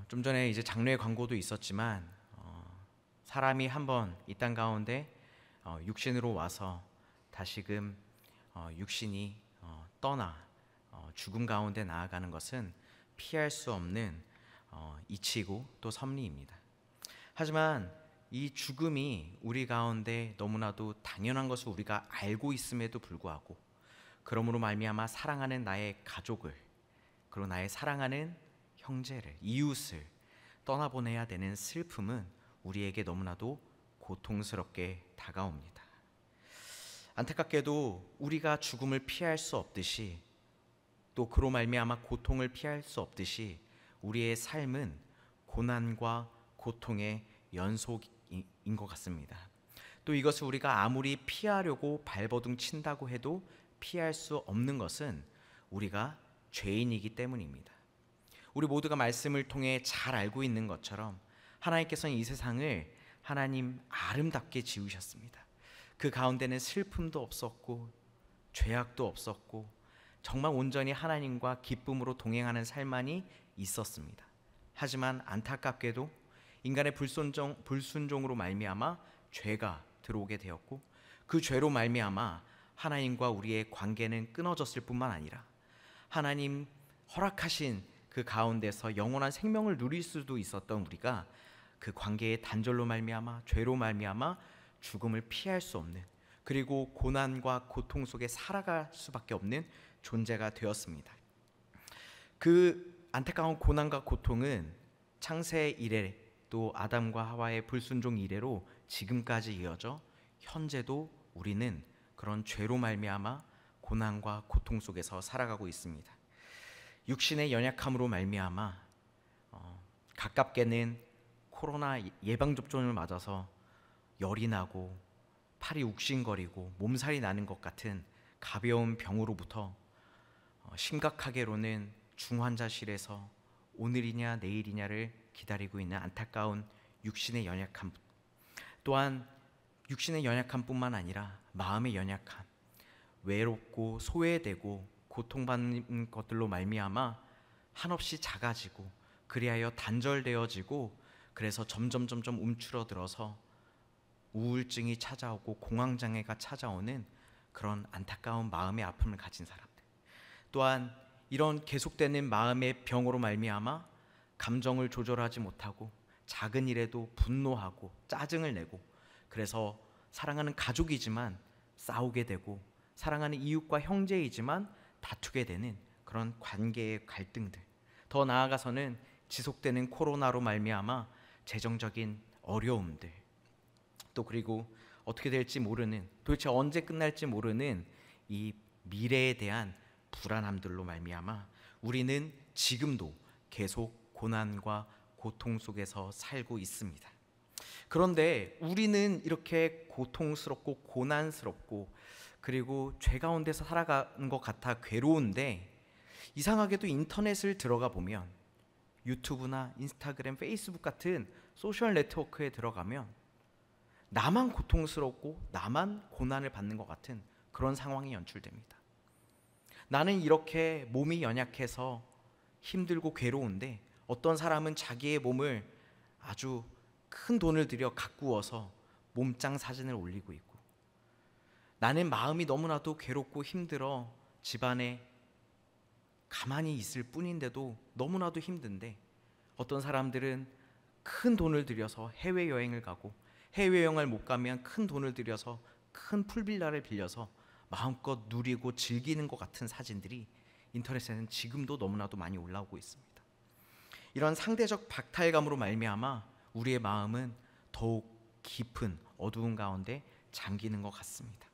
좀 전에 이제 장르의 광고도 있었지만 사람이 한번 이 땅 가운데 육신으로 와서 다시금 육신이 떠나 죽음 가운데 나아가는 것은 피할 수 없는 이치고 또 섭리입니다. 하지만 이 죽음이 우리 가운데 너무나도 당연한 것을 우리가 알고 있음에도 불구하고, 그러므로 말미암아 사랑하는 나의 가족을, 그리고 나의 사랑하는 형제를, 이웃을 떠나보내야 되는 슬픔은 우리에게 너무나도 고통스럽게 다가옵니다. 안타깝게도 우리가 죽음을 피할 수 없듯이, 또 그로 말미암아 고통을 피할 수 없듯이 우리의 삶은 고난과 고통의 연속인 것 같습니다. 또 이것을 우리가 아무리 피하려고 발버둥 친다고 해도 피할 수 없는 것은 우리가 죄인이기 때문입니다. 우리 모두가 말씀을 통해 잘 알고 있는 것처럼 하나님께서는 이 세상을 하나님 아름답게 지으셨습니다. 그 가운데는 슬픔도 없었고 죄악도 없었고 정말 온전히 하나님과 기쁨으로 동행하는 삶만이 있었습니다. 하지만 안타깝게도 인간의 불순종으로 말미암아 죄가 들어오게 되었고, 그 죄로 말미암아 하나님과 우리의 관계는 끊어졌을 뿐만 아니라 하나님 허락하신 그 가운데서 영원한 생명을 누릴 수도 있었던 우리가 그 관계의 단절로 말미암아, 죄로 말미암아 죽음을 피할 수 없는, 그리고 고난과 고통 속에 살아갈 수밖에 없는 존재가 되었습니다. 그 안타까운 고난과 고통은 창세 이래, 또 아담과 하와의 불순종 이래로 지금까지 이어져 현재도 우리는 그런 죄로 말미암아 고난과 고통 속에서 살아가고 있습니다. 육신의 연약함으로 말미암아 가깝게는 코로나 예방접종을 맞아서 열이 나고 팔이 욱신거리고 몸살이 나는 것 같은 가벼운 병으로부터 심각하게로는 중환자실에서 오늘이냐 내일이냐를 기다리고 있는 안타까운 육신의 연약함, 또한 육신의 연약함뿐만 아니라 마음의 연약함, 외롭고 소외되고 고통받는 것들로 말미암아 한없이 작아지고 그리하여 단절되어지고, 그래서 점점 움츠러들어서 우울증이 찾아오고 공황장애가 찾아오는 그런 안타까운 마음의 아픔을 가진 사람들, 또한 이런 계속되는 마음의 병으로 말미암아 감정을 조절하지 못하고 작은 일에도 분노하고 짜증을 내고, 그래서 사랑하는 가족이지만 싸우게 되고 사랑하는 이웃과 형제이지만 다투게 되는 그런 관계의 갈등들, 더 나아가서는 지속되는 코로나로 말미암아 재정적인 어려움들, 또 그리고 어떻게 될지 모르는, 도대체 언제 끝날지 모르는 이 미래에 대한 불안함들로 말미암아 우리는 지금도 계속 고난과 고통 속에서 살고 있습니다. 그런데 우리는 이렇게 고통스럽고 고난스럽고 그리고 죄 가운데서 살아가는 것 같아 괴로운데, 이상하게도 인터넷을 들어가 보면, 유튜브나 인스타그램, 페이스북 같은 소셜 네트워크에 들어가면 나만 고통스럽고 나만 고난을 받는 것 같은 그런 상황이 연출됩니다. 나는 이렇게 몸이 연약해서 힘들고 괴로운데 어떤 사람은 자기의 몸을 아주 큰 돈을 들여 가꾸어서 몸짱 사진을 올리고 있고, 나는 마음이 너무나도 괴롭고 힘들어 집안에 가만히 있을 뿐인데도 너무나도 힘든데, 어떤 사람들은 큰 돈을 들여서 해외여행을 가고, 해외여행을 못 가면 큰 돈을 들여서 큰 풀빌라를 빌려서 마음껏 누리고 즐기는 것 같은 사진들이 인터넷에는 지금도 너무나도 많이 올라오고 있습니다. 이런 상대적 박탈감으로 말미암아 우리의 마음은 더욱 깊은 어두운 가운데 잠기는 것 같습니다.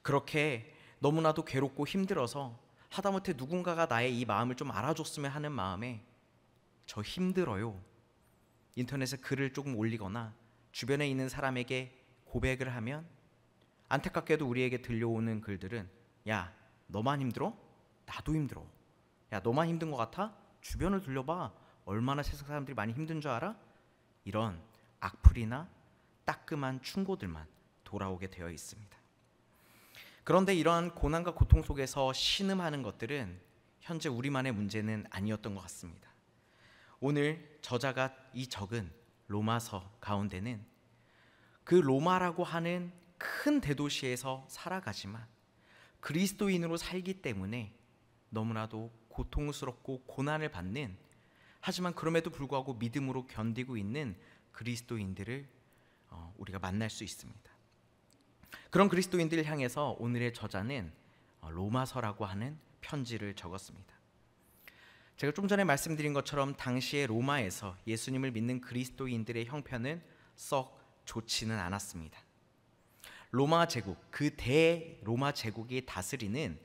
그렇게 너무나도 괴롭고 힘들어서 하다못해 누군가가 나의 이 마음을 좀 알아줬으면 하는 마음에 저 힘들어요, 인터넷에 글을 조금 올리거나 주변에 있는 사람에게 고백을 하면, 안타깝게도 우리에게 들려오는 글들은 야, 너만 힘들어? 나도 힘들어. 야, 너만 힘든 것 같아? 주변을 둘러봐. 얼마나 세상 사람들이 많이 힘든 줄 알아? 이런 악플이나 따끔한 충고들만 돌아오게 되어 있습니다. 그런데 이러한 고난과 고통 속에서 신음하는 것들은 현재 우리만의 문제는 아니었던 것 같습니다. 오늘 저자가 이 적은 로마서 가운데는 그 로마라고 하는 큰 대도시에서 살아가지만 그리스도인으로 살기 때문에 너무나도 고통스럽고 고난을 받는, 하지만 그럼에도 불구하고 믿음으로 견디고 있는 그리스도인들을 우리가 만날 수 있습니다. 그런 그리스도인들을 향해서 오늘의 저자는 로마서라고 하는 편지를 적었습니다. 제가 좀 전에 말씀드린 것처럼 당시의 로마에서 예수님을 믿는 그리스도인들의 형편은 썩 좋지는 않았습니다. 로마 제국, 그 대로마 제국이 다스리는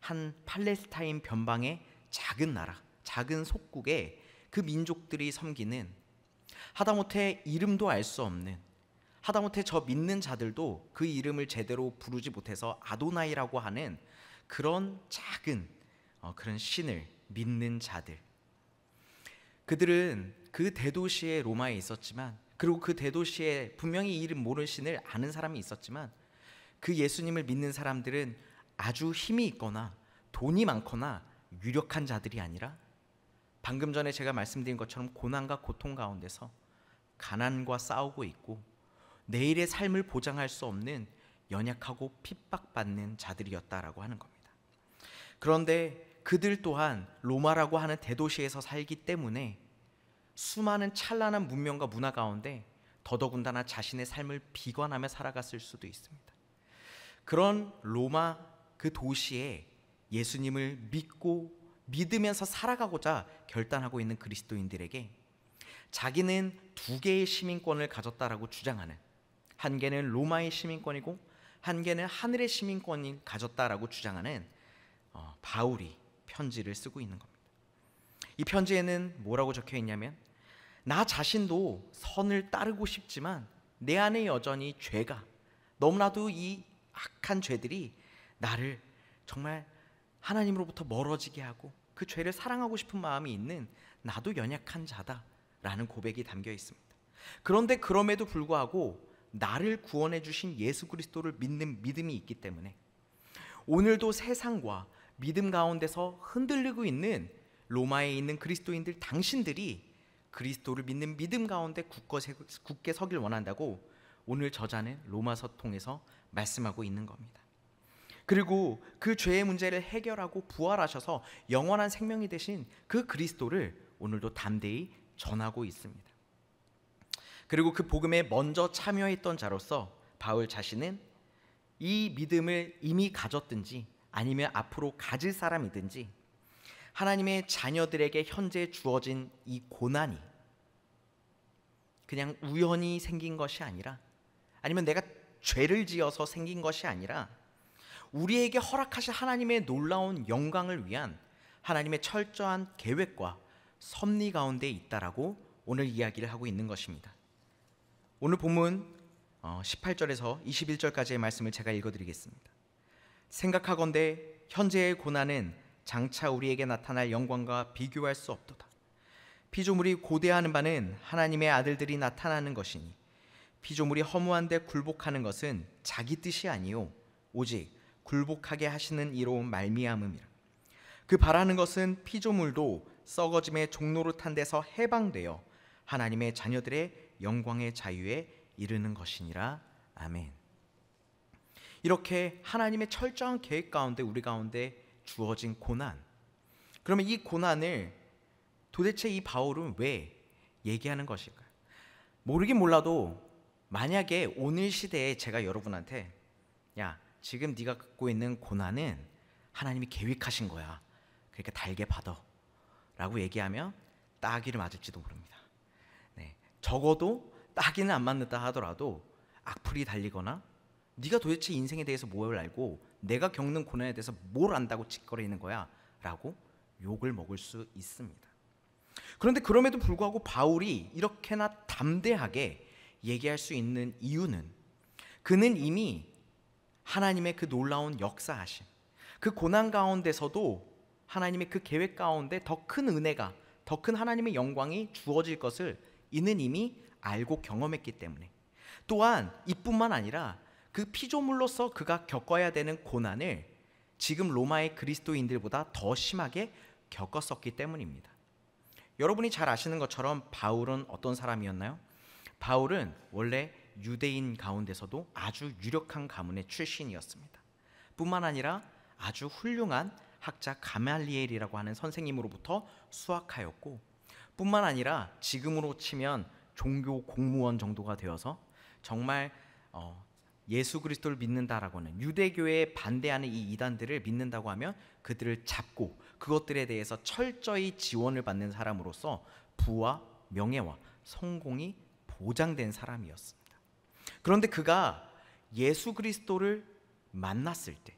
한 팔레스타인 변방의 작은 나라, 작은 속국에 그 민족들이 섬기는, 하다못해 이름도 알 수 없는, 하다못해 저 믿는 자들도 그 이름을 제대로 부르지 못해서 아도나이라고 하는 그런 작은 그런 신을 믿는 자들, 그들은 그 대도시의 로마에 있었지만, 그리고 그 대도시에 분명히 이름 모르는 신을 아는 사람이 있었지만, 그 예수님을 믿는 사람들은 아주 힘이 있거나 돈이 많거나 유력한 자들이 아니라 방금 전에 제가 말씀드린 것처럼 고난과 고통 가운데서 가난과 싸우고 있고 내일의 삶을 보장할 수 없는 연약하고 핍박받는 자들이었다라고 하는 겁니다. 그런데 그들 또한 로마라고 하는 대도시에서 살기 때문에 수많은 찬란한 문명과 문화 가운데 더더군다나 자신의 삶을 비관하며 살아갔을 수도 있습니다. 그런 로마 그 도시에 예수님을 믿고 믿으면서 살아가고자 결단하고 있는 그리스도인들에게 자기는 두 개의 시민권을 가졌다라고 주장하는, 한 개는 로마의 시민권이고 한 개는 하늘의 시민권을 가졌다라고 주장하는 바울이 편지를 쓰고 있는 겁니다. 이 편지에는 뭐라고 적혀 있냐면, 나 자신도 선을 따르고 싶지만 내 안에 여전히 죄가, 너무나도 이 악한 죄들이 나를 정말 하나님으로부터 멀어지게 하고 그 죄를 사랑하고 싶은 마음이 있는 나도 연약한 자다라는 고백이 담겨 있습니다. 그런데 그럼에도 불구하고 나를 구원해 주신 예수 그리스도를 믿는 믿음이 있기 때문에 오늘도 세상과 믿음 가운데서 흔들리고 있는 로마에 있는 그리스도인들, 당신들이 그리스도를 믿는 믿음 가운데 굳게 서길 원한다고 오늘 저자는 로마서 통해서 말씀하고 있는 겁니다. 그리고 그 죄의 문제를 해결하고 부활하셔서 영원한 생명이 되신 그 그리스도를 오늘도 담대히 전하고 있습니다. 그리고 그 복음에 먼저 참여했던 자로서 바울 자신은 이 믿음을 이미 가졌든지 아니면 앞으로 가질 사람이든지 하나님의 자녀들에게 현재 주어진 이 고난이 그냥 우연히 생긴 것이 아니라, 아니면 내가 죄를 지어서 생긴 것이 아니라 우리에게 허락하신 하나님의 놀라운 영광을 위한 하나님의 철저한 계획과 섭리 가운데 있다라고 오늘 이야기를 하고 있는 것입니다. 오늘 본문 18절에서 21절까지의 말씀을 제가 읽어드리겠습니다. 생각하건대 현재의 고난은 장차 우리에게 나타날 영광과 비교할 수 없도다. 피조물이 고대하는 바는 하나님의 아들들이 나타나는 것이니 피조물이 허무한 데 굴복하는 것은 자기 뜻이 아니요 오직 굴복하게 하시는 이로 말미암음이라. 그 바라는 것은 피조물도 썩어짐의 종노릇한 데서 해방되어 하나님의 자녀들의 영광의 자유에 이르는 것이니라. 아멘. 이렇게 하나님의 철저한 계획 가운데 우리 가운데 주어진 고난, 그러면 이 고난을 도대체 이 바울은 왜 얘기하는 것일까요? 모르긴 몰라도 만약에 오늘 시대에 제가 여러분한테 야, 지금 네가 갖고 있는 고난은 하나님이 계획하신 거야, 그러니까 달게 받아 라고 얘기하면 따기를 맞을지도 모릅니다. 네, 적어도 따기는 안 맞는다 하더라도 악플이 달리거나 네가 도대체 인생에 대해서 뭘 알고 내가 겪는 고난에 대해서 뭘 안다고 짓거리는 거야 라고 욕을 먹을 수 있습니다. 그런데 그럼에도 불구하고 바울이 이렇게나 담대하게 얘기할 수 있는 이유는 그는 이미 하나님의 그 놀라운 역사하심, 그 고난 가운데서도 하나님의 그 계획 가운데 더 큰 은혜가, 더 큰 하나님의 영광이 주어질 것을 이는 이미 알고 경험했기 때문에, 또한 이뿐만 아니라 그 피조물로서 그가 겪어야 되는 고난을 지금 로마의 그리스도인들보다 더 심하게 겪었었기 때문입니다. 여러분이 잘 아시는 것처럼 바울은 어떤 사람이었나요? 바울은 원래 유대인 가운데서도 아주 유력한 가문의 출신이었습니다. 뿐만 아니라 아주 훌륭한 학자 가말리엘이라고 하는 선생님으로부터 수학하였고, 뿐만 아니라 지금으로 치면 종교 공무원 정도가 되어서 정말 예수 그리스도를 믿는다라고 하는 유대교에 반대하는 이 이단들을 믿는다고 하면 그들을 잡고 그것들에 대해서 철저히 지원을 받는 사람으로서 부와 명예와 성공이 보장된 사람이었습니다. 그런데 그가 예수 그리스도를 만났을 때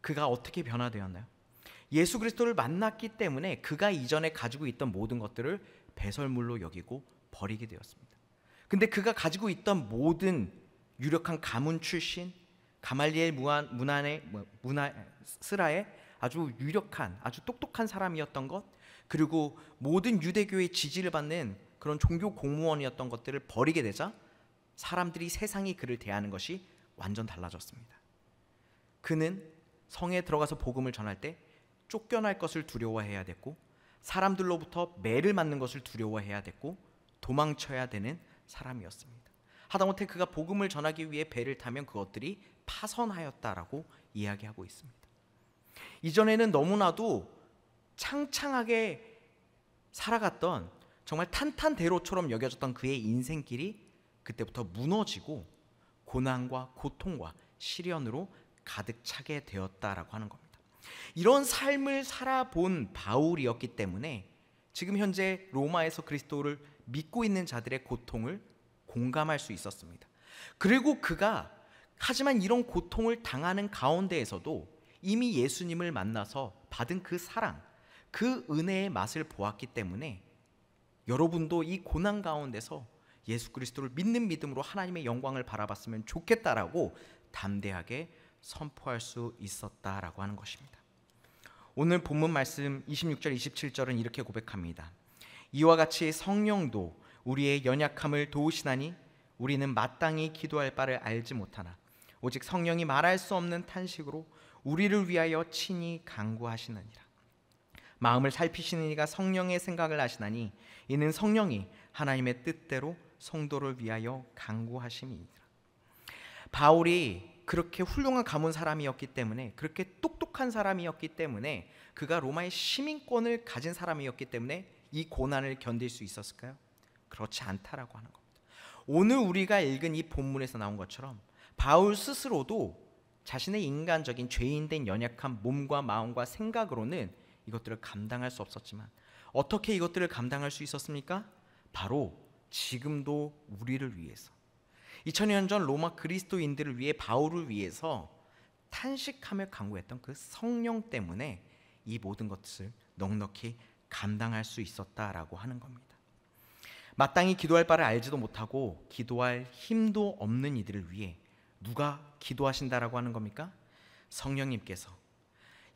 그가 어떻게 변화되었나요? 예수 그리스도를 만났기 때문에 그가 이전에 가지고 있던 모든 것들을 배설물로 여기고 버리게 되었습니다. 근데 그가 가지고 있던 모든 유력한 가문 출신 가말리엘 스라의 아주 유력한 아주 똑똑한 사람이었던 것, 그리고 모든 유대교의 지지를 받는 그런 종교 공무원이었던 것들을 버리게 되자 사람들이, 세상이 그를 대하는 것이 완전 달라졌습니다. 그는 성에 들어가서 복음을 전할 때 쫓겨날 것을 두려워해야 됐고, 사람들로부터 매를 맞는 것을 두려워해야 됐고, 도망쳐야 되는 사람이었습니다. 하다못해 그가 복음을 전하기 위해 배를 타면 그것들이 파선하였다라고 이야기하고 있습니다. 이전에는 너무나도 창창하게 살아갔던 정말 탄탄대로처럼 여겨졌던 그의 인생길이 그때부터 무너지고 고난과 고통과 시련으로 가득 차게 되었다라고 하는 겁니다. 이런 삶을 살아본 바울이었기 때문에 지금 현재 로마에서 그리스도를 믿고 있는 자들의 고통을 공감할 수 있었습니다. 그리고 그가 하지만 이런 고통을 당하는 가운데에서도 이미 예수님을 만나서 받은 그 사랑, 그 은혜의 맛을 보았기 때문에 여러분도 이 고난 가운데서 예수 그리스도를 믿는 믿음으로 하나님의 영광을 바라봤으면 좋겠다라고 담대하게 선포할 수 있었다라고 하는 것입니다. 오늘 본문 말씀 26절 27절은 이렇게 고백합니다. 이와 같이 성령도 우리의 연약함을 도우시나니 우리는 마땅히 기도할 바를 알지 못하나 오직 성령이 말할 수 없는 탄식으로 우리를 위하여 친히 간구하시느니라. 마음을 살피시는 이가 성령의 생각을 아시나니 이는 성령이 하나님의 뜻대로 성도를 위하여 간구하심이니라. 바울이 그렇게 훌륭한 가문 사람이었기 때문에, 그렇게 똑똑한 사람이었기 때문에, 그가 로마의 시민권을 가진 사람이었기 때문에 이 고난을 견딜 수 있었을까요? 그렇지 않다라고 하는 겁니다. 오늘 우리가 읽은 이 본문에서 나온 것처럼 바울 스스로도 자신의 인간적인 죄인된 연약한 몸과 마음과 생각으로는 이것들을 감당할 수 없었지만 어떻게 이것들을 감당할 수 있었습니까? 바로 지금도 우리를 위해서, 2000년 전 로마 그리스도인들을 위해 바울을 위해서 탄식하며 간구했던 그 성령 때문에 이 모든 것을 넉넉히 감당할 수 있었다라고 하는 겁니다. 마땅히 기도할 바를 알지도 못하고 기도할 힘도 없는 이들을 위해 누가 기도하신다라고 하는 겁니까? 성령님께서,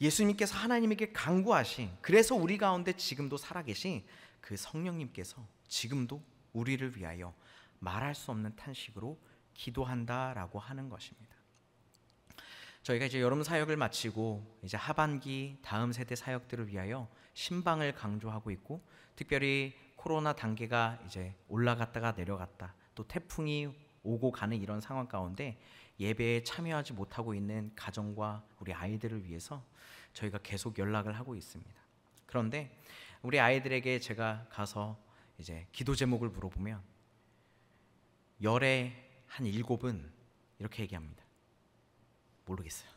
예수님께서 하나님에게 간구하신, 그래서 우리 가운데 지금도 살아계신 그 성령님께서 지금도 우리를 위하여 말할 수 없는 탄식으로 기도한다라고 하는 것입니다. 저희가 이제 여름 사역을 마치고 이제 하반기 다음 세대 사역들을 위하여 신방을 강조하고 있고, 특별히 코로나 단계가 이제 올라갔다가 내려갔다, 또 태풍이 오고 가는 이런 상황 가운데 예배에 참여하지 못하고 있는 가정과 우리 아이들을 위해서 저희가 계속 연락을 하고 있습니다. 그런데 우리 아이들에게 제가 가서 이제 기도 제목을 물어보면 열의 한 7은 이렇게 얘기합니다. 모르겠어요.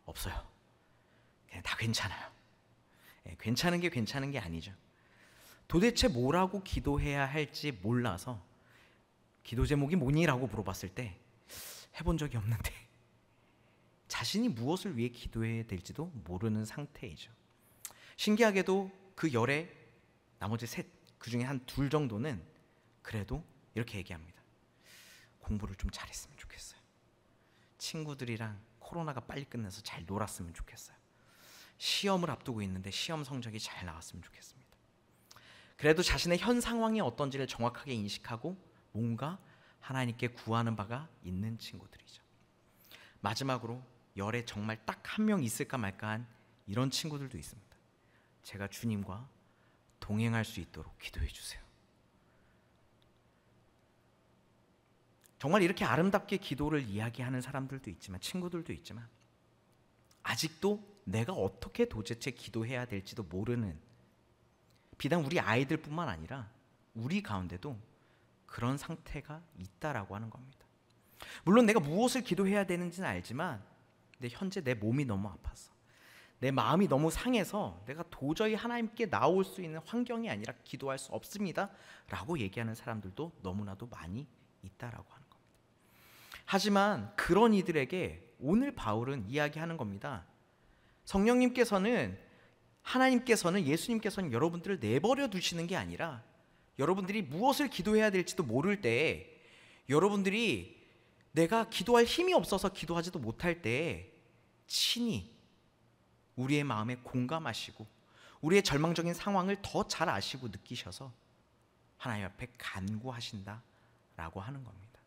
없어요. 그냥 다 괜찮아요. 괜찮은 게 괜찮은 게 아니죠. 도대체 뭐라고 기도해야 할지 몰라서 기도 제목이 뭐니라고 물어봤을 때 해본 적이 없는데 자신이 무엇을 위해 기도해야 될지도 모르는 상태이죠. 신기하게도 그 열의 나머지 셋, 그 중에 한 2 정도는 그래도 이렇게 얘기합니다. 공부를 좀 잘했으면 좋겠어요. 친구들이랑 코로나가 빨리 끝나서 잘 놀았으면 좋겠어요. 시험을 앞두고 있는데 시험 성적이 잘 나왔으면 좋겠습니다. 그래도 자신의 현 상황이 어떤지를 정확하게 인식하고 뭔가 하나님께 구하는 바가 있는 친구들이죠. 마지막으로 열에 정말 딱 1명 있을까 말까한 이런 친구들도 있습니다. 제가 주님과 동행할 수 있도록 기도해 주세요. 정말 이렇게 아름답게 기도를 이야기하는 사람들도 있지만, 친구들도 있지만, 아직도 내가 어떻게 도대체 기도해야 될지도 모르는, 비단 우리 아이들뿐만 아니라 우리 가운데도 그런 상태가 있다라고 하는 겁니다. 물론 내가 무엇을 기도해야 되는지는 알지만, 근데 현재 내 몸이 너무 아파서, 내 마음이 너무 상해서 내가 도저히 하나님께 나올 수 있는 환경이 아니라 기도할 수 없습니다 라고 얘기하는 사람들도 너무나도 많이 있다라고 하는 겁니다. 하지만 그런 이들에게 오늘 바울은 이야기하는 겁니다. 성령님께서는, 하나님께서는, 예수님께서는 여러분들을 내버려 두시는 게 아니라, 여러분들이 무엇을 기도해야 될지도 모를 때에, 여러분들이 내가 기도할 힘이 없어서 기도하지도 못할 때에 친히 우리의 마음에 공감하시고 우리의 절망적인 상황을 더 잘 아시고 느끼셔서 하나님 앞에 간구하신다라고 하는 겁니다.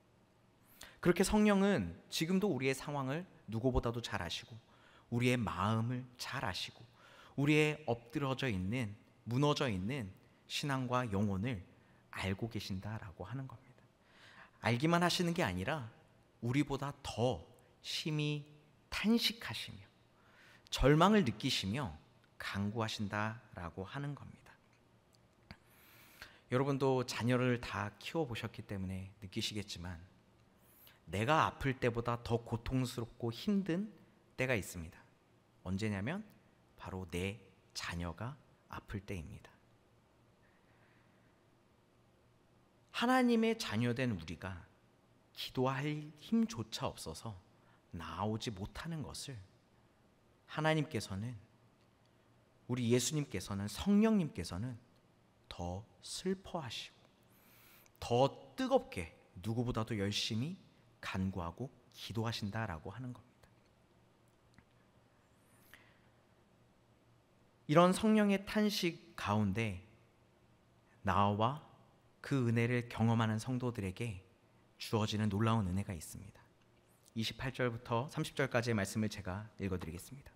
그렇게 성령은 지금도 우리의 상황을 누구보다도 잘 아시고 우리의 마음을 잘 아시고 우리의 엎드러져 있는, 무너져 있는 신앙과 영혼을 알고 계신다라고 하는 겁니다. 알기만 하시는 게 아니라 우리보다 더 심히 탄식하시며 절망을 느끼시며 간구하신다라고 하는 겁니다. 여러분도 자녀를 다 키워보셨기 때문에 느끼시겠지만, 내가 아플 때보다 더 고통스럽고 힘든 때가 있습니다. 언제냐면 바로 내 자녀가 아플 때입니다. 하나님의 자녀된 우리가 기도할 힘조차 없어서 나오지 못하는 것을 하나님께서는, 우리 예수님께서는, 성령님께서는 더 슬퍼하시고 더 뜨겁게 누구보다도 열심히 간구하고 기도하신다라고 하는 겁니다. 이런 성령의 탄식 가운데 나와 그 은혜를 경험하는 성도들에게 주어지는 놀라운 은혜가 있습니다. 28절부터 30절까지의 말씀을 제가 읽어드리겠습니다.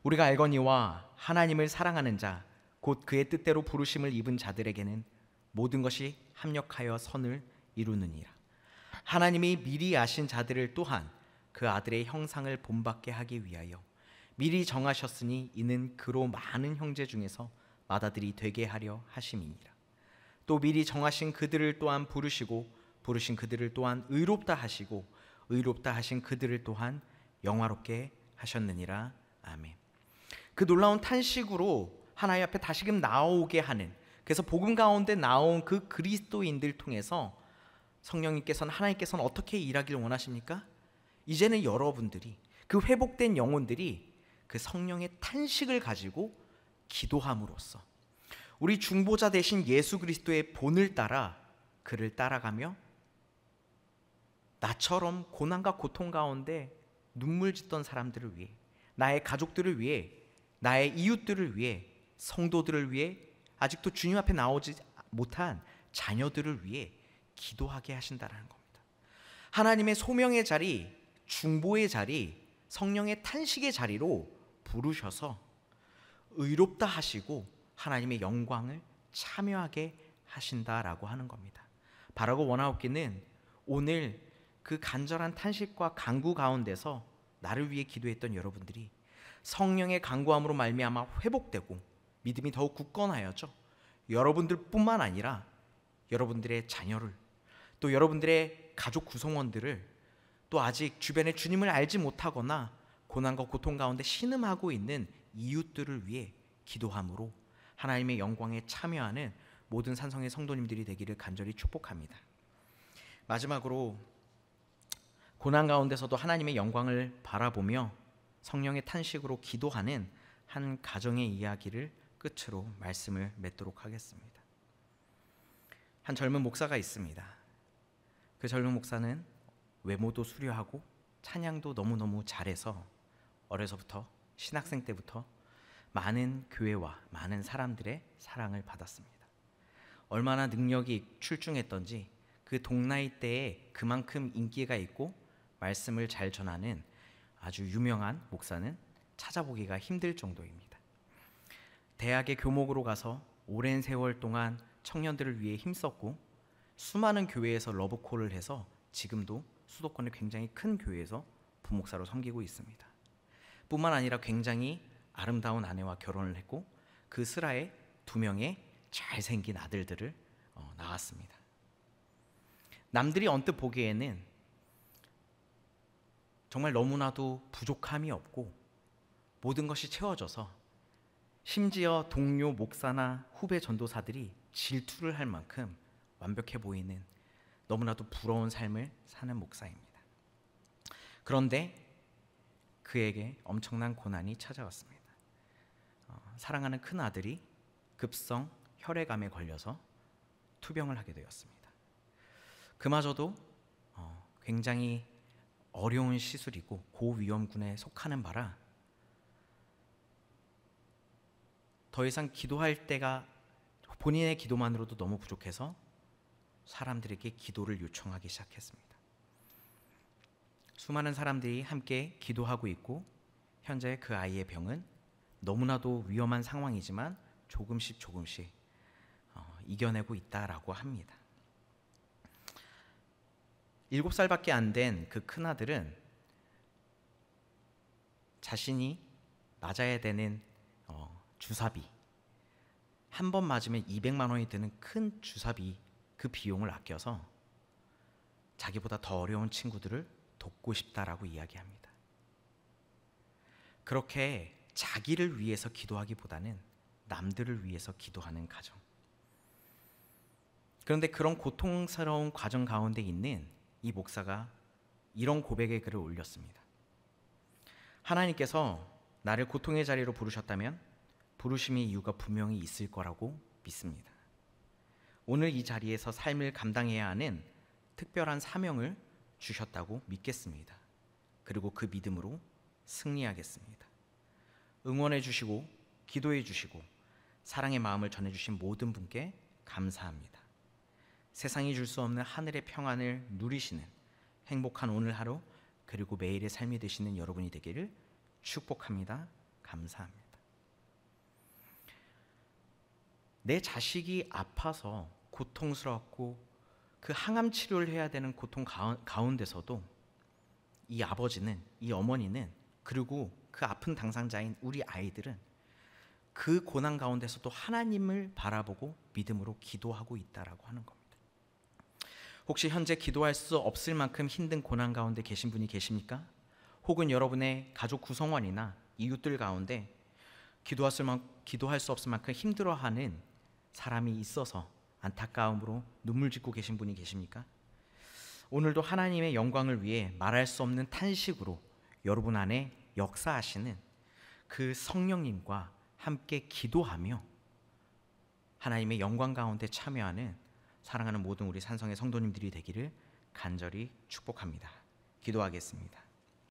우리가 알거니와 하나님을 사랑하는 자, 곧 그의 뜻대로 부르심을 입은 자들에게는 모든 것이 합력하여 선을 이루느니라. 하나님이 미리 아신 자들을 또한 그 아들의 형상을 본받게 하기 위하여 미리 정하셨으니 이는 그로 많은 형제 중에서 맏아들이 되게 하려 하심이니라. 또 미리 정하신 그들을 또한 부르시고 부르신 그들을 또한 의롭다 하시고 의롭다 하신 그들을 또한 영화롭게 하셨느니라. 아멘. 그 놀라운 탄식으로 하나님 앞에 다시금 나오게 하는, 그래서 복음 가운데 나온 그 그리스도인들 통해서 성령님께서는, 하나님께서는 어떻게 일하기를 원하십니까? 이제는 여러분들이, 그 회복된 영혼들이 그 성령의 탄식을 가지고 기도함으로써 우리 중보자 되신 예수 그리스도의 본을 따라 그를 따라가며 나처럼 고난과 고통 가운데 눈물 짓던 사람들을 위해, 나의 가족들을 위해, 나의 이웃들을 위해, 성도들을 위해, 아직도 주님 앞에 나오지 못한 자녀들을 위해 기도하게 하신다는 겁니다. 하나님의 소명의 자리, 중보의 자리, 성령의 탄식의 자리로 부르셔서 의롭다 하시고 하나님의 영광을 참여하게 하신다라고 하는 겁니다. 바라고 원하옵기는 오늘 그 간절한 탄식과 간구 가운데서 나를 위해 기도했던 여러분들이 성령의 간구함으로 말미암아 회복되고 믿음이 더욱 굳건하여져 여러분들뿐만 아니라 여러분들의 자녀를, 또 여러분들의 가족 구성원들을, 또 아직 주변에 주님을 알지 못하거나 고난과 고통 가운데 신음하고 있는 이웃들을 위해 기도함으로 하나님의 영광에 참여하는 모든 산성의 성도님들이 되기를 간절히 축복합니다. 마지막으로 고난 가운데서도 하나님의 영광을 바라보며 성령의 탄식으로 기도하는 한 가정의 이야기를 끝으로 말씀을 맺도록 하겠습니다. 한 젊은 목사가 있습니다. 그 젊은 목사는 외모도 수려하고 찬양도 너무너무 잘해서 어려서부터, 신학생 때부터 많은 교회와 많은 사람들의 사랑을 받았습니다. 얼마나 능력이 출중했던지 그 동나이 때에 그만큼 인기가 있고 말씀을 잘 전하는 아주 유명한 목사는 찾아보기가 힘들 정도입니다. 대학의 교목으로 가서 오랜 세월 동안 청년들을 위해 힘썼고 수많은 교회에서 러브콜을 해서 지금도 수도권의 굉장히 큰 교회에서 부목사로 섬기고 있습니다. 뿐만 아니라 굉장히 아름다운 아내와 결혼을 했고 그 슬하에 2명의 잘생긴 아들들을 낳았습니다. 남들이 언뜻 보기에는 정말 너무나도 부족함이 없고 모든 것이 채워져서 심지어 동료 목사나 후배 전도사들이 질투를 할 만큼 완벽해 보이는 너무나도 부러운 삶을 사는 목사입니다. 그런데 그에게 엄청난 고난이 찾아왔습니다. 사랑하는 큰 아들이 급성 혈액암에 걸려서 투병을 하게 되었습니다. 그마저도 굉장히 어려운 시술이고 고위험군에 속하는 바라 더 이상 기도할 때가 본인의 기도만으로도 너무 부족해서 사람들에게 기도를 요청하기 시작했습니다. 수많은 사람들이 함께 기도하고 있고 현재 그 아이의 병은 너무나도 위험한 상황이지만 조금씩 이겨내고 있다라고 합니다. 7살밖에 안 된 그 큰아들은 자신이 맞아야 되는 주사비 한 번 맞으면 200만 원이 드는 큰 주사비 그 비용을 아껴서 자기보다 더 어려운 친구들을 돕고 싶다라고 이야기합니다. 그렇게 자기를 위해서 기도하기보다는 남들을 위해서 기도하는 가정. 그런데 그런 고통스러운 과정 가운데 있는 이 목사가 이런 고백의 글을 올렸습니다. 하나님께서 나를 고통의 자리로 부르셨다면 부르심의 이유가 분명히 있을 거라고 믿습니다. 오늘 이 자리에서 삶을 감당해야 하는 특별한 사명을 주셨다고 믿겠습니다. 그리고 그 믿음으로 승리하겠습니다. 응원해 주시고 기도해 주시고 사랑의 마음을 전해 주신 모든 분께 감사합니다. 세상이 줄 수 없는 하늘의 평안을 누리시는 행복한 오늘 하루 그리고 매일의 삶이 되시는 여러분이 되기를 축복합니다. 감사합니다. 내 자식이 아파서 고통스럽고 그 항암 치료를 해야 되는 고통 가운데서도 이 아버지는, 이 어머니는, 그리고 그 아픈 당사자인 우리 아이들은 그 고난 가운데서도 하나님을 바라보고 믿음으로 기도하고 있다라고 하는 겁니다. 혹시 현재 기도할 수 없을 만큼 힘든 고난 가운데 계신 분이 계십니까? 혹은 여러분의 가족 구성원이나 이웃들 가운데 기도할 수 없을 만큼 힘들어하는 사람이 있어서 안타까움으로 눈물 짓고 계신 분이 계십니까? 오늘도 하나님의 영광을 위해 말할 수 없는 탄식으로 여러분 안에 역사하시는 그 성령님과 함께 기도하며 하나님의 영광 가운데 참여하는 사랑하는 모든 우리 산성의 성도님들이 되기를 간절히 축복합니다. 기도하겠습니다.